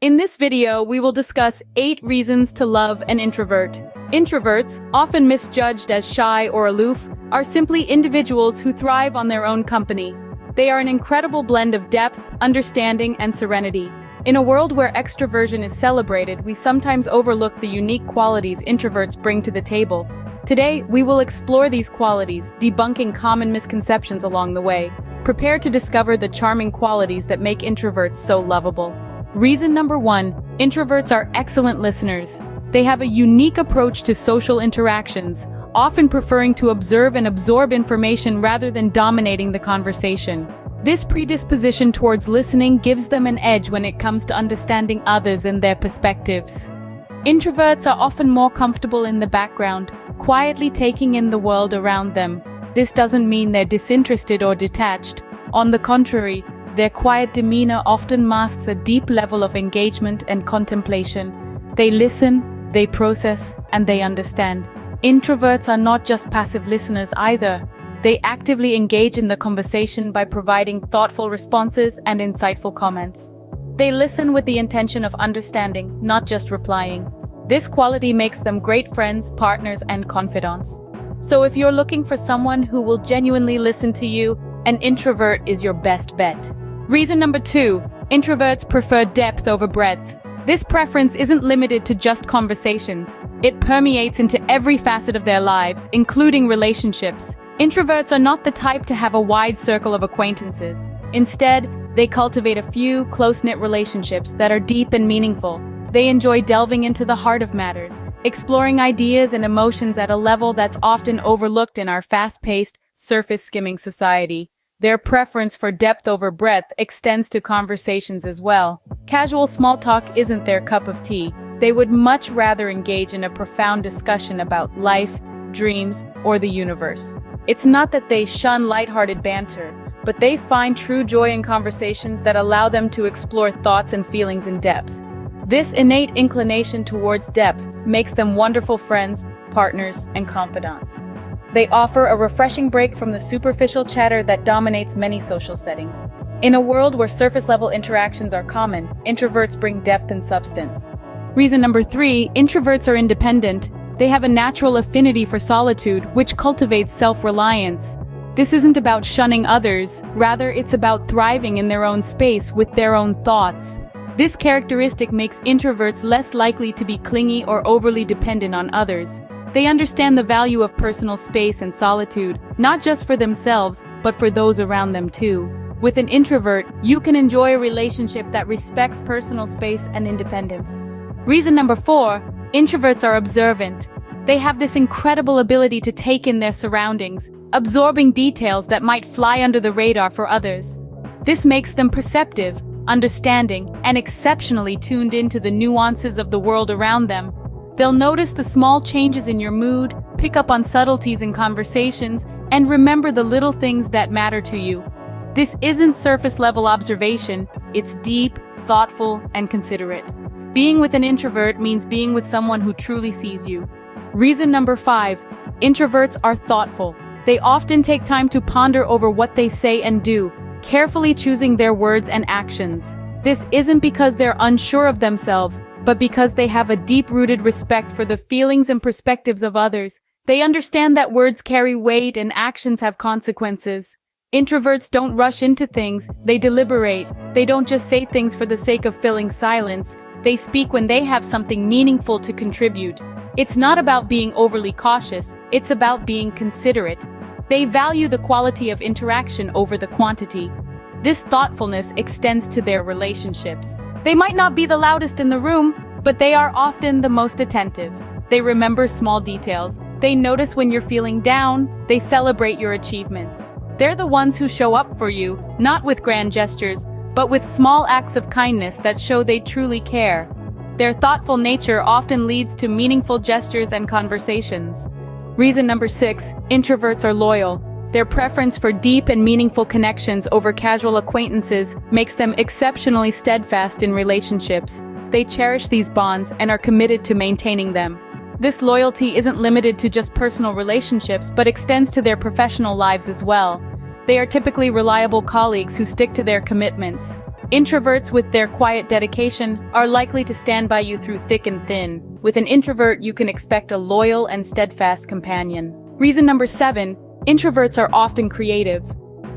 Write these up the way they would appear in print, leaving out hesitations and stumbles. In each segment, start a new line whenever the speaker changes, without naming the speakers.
In this video, we will discuss 8 reasons to love an introvert. Introverts, often misjudged as shy or aloof, are simply individuals who thrive on their own company. They are an incredible blend of depth, understanding, and serenity. In a world where extroversion is celebrated, we sometimes overlook the unique qualities introverts bring to the table. Today, we will explore these qualities, debunking common misconceptions along the way. Prepare to discover the charming qualities that make introverts so lovable. Reason number 1, introverts are excellent listeners. They have a unique approach to social interactions, often preferring to observe and absorb information rather than dominating the conversation. This predisposition towards listening gives them an edge when it comes to understanding others and their perspectives. Introverts are often more comfortable in the background, quietly taking in the world around them. This doesn't mean they're disinterested or detached. On the contrary, their quiet demeanor often masks a deep level of engagement and contemplation. They listen, they process, and they understand. Introverts are not just passive listeners either. They actively engage in the conversation by providing thoughtful responses and insightful comments. They listen with the intention of understanding, not just replying. This quality makes them great friends, partners, and confidants. So if you're looking for someone who will genuinely listen to you, an introvert is your best bet. Reason number 2, introverts prefer depth over breadth. This preference isn't limited to just conversations. It permeates into every facet of their lives, including relationships. Introverts are not the type to have a wide circle of acquaintances. Instead, they cultivate a few close-knit relationships that are deep and meaningful. They enjoy delving into the heart of matters, exploring ideas and emotions at a level that's often overlooked in our fast-paced, surface-skimming society. Their preference for depth over breadth extends to conversations as well. Casual small talk isn't their cup of tea. They would much rather engage in a profound discussion about life, dreams, or the universe. It's not that they shun lighthearted banter, but they find true joy in conversations that allow them to explore thoughts and feelings in depth. This innate inclination towards depth makes them wonderful friends, partners, and confidants. They offer a refreshing break from the superficial chatter that dominates many social settings. In a world where surface-level interactions are common, introverts bring depth and substance. Reason number 3, introverts are independent. They have a natural affinity for solitude, which cultivates self-reliance. This isn't about shunning others, rather it's about thriving in their own space with their own thoughts. This characteristic makes introverts less likely to be clingy or overly dependent on others. They understand the value of personal space and solitude, not just for themselves, but for those around them too. With an introvert, you can enjoy a relationship that respects personal space and independence. Reason number 4, introverts are observant. They have this incredible ability to take in their surroundings, absorbing details that might fly under the radar for others. This makes them perceptive, understanding, and exceptionally tuned into the nuances of the world around them. They'll notice the small changes in your mood, pick up on subtleties in conversations, and remember the little things that matter to you. This isn't surface-level observation, it's deep, thoughtful, and considerate. Being with an introvert means being with someone who truly sees you. Reason number 5, introverts are thoughtful. They often take time to ponder over what they say and do, carefully choosing their words and actions. This isn't because they're unsure of themselves, but because they have a deep-rooted respect for the feelings and perspectives of others. They understand that words carry weight and actions have consequences. Introverts don't rush into things, they deliberate. They don't just say things for the sake of filling silence. They speak when they have something meaningful to contribute. It's not about being overly cautious, it's about being considerate. They value the quality of interaction over the quantity. This thoughtfulness extends to their relationships. They might not be the loudest in the room, but they are often the most attentive. They remember small details. They notice when you're feeling down. They celebrate your achievements. They're the ones who show up for you, not with grand gestures, but with small acts of kindness that show they truly care. Their thoughtful nature often leads to meaningful gestures and conversations. Reason number 6, introverts are loyal. Their preference for deep and meaningful connections over casual acquaintances makes them exceptionally steadfast in relationships. They cherish these bonds and are committed to maintaining them. This loyalty isn't limited to just personal relationships, but extends to their professional lives as well. They are typically reliable colleagues who stick to their commitments. Introverts, with their quiet dedication, are likely to stand by you through thick and thin. With an introvert, you can expect a loyal and steadfast companion. Reason number 7, introverts are often creative.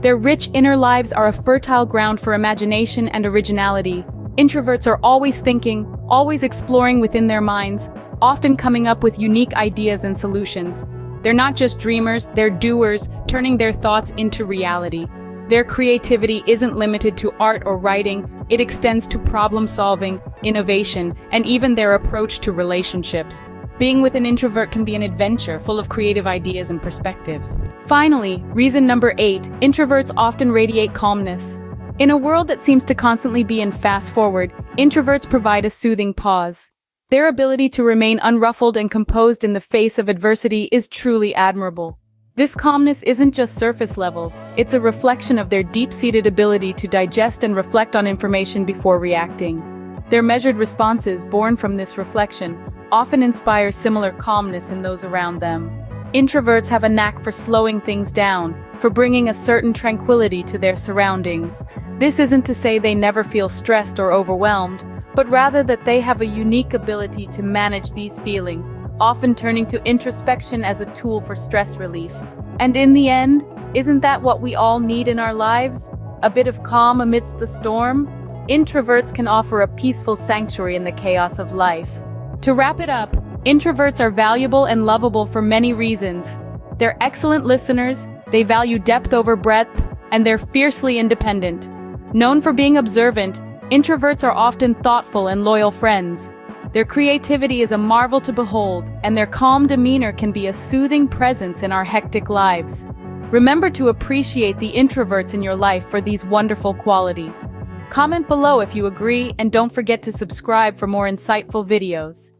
Their rich inner lives are a fertile ground for imagination and originality. Introverts are always thinking, always exploring within their minds, often coming up with unique ideas and solutions. They're not just dreamers, they're doers, turning their thoughts into reality. Their creativity isn't limited to art or writing, it extends to problem-solving, innovation, and even their approach to relationships. Being with an introvert can be an adventure full of creative ideas and perspectives. Finally, reason number 8, introverts often radiate calmness. In a world that seems to constantly be in fast forward, introverts provide a soothing pause. Their ability to remain unruffled and composed in the face of adversity is truly admirable. This calmness isn't just surface level, it's a reflection of their deep-seated ability to digest and reflect on information before reacting. Their measured responses, born from this reflection, often inspire similar calmness in those around them. Introverts have a knack for slowing things down, for bringing a certain tranquility to their surroundings. This isn't to say they never feel stressed or overwhelmed, but rather that they have a unique ability to manage these feelings, often turning to introspection as a tool for stress relief. And in the end, isn't that what we all need in our lives? A bit of calm amidst the storm? Introverts can offer a peaceful sanctuary in the chaos of life. To wrap it up, introverts are valuable and lovable for many reasons. They're excellent listeners, they value depth over breadth, and they're fiercely independent. Known for being observant, introverts are often thoughtful and loyal friends. Their creativity is a marvel to behold, and their calm demeanor can be a soothing presence in our hectic lives. Remember to appreciate the introverts in your life for these wonderful qualities. Comment below if you agree, and don't forget to subscribe for more insightful videos.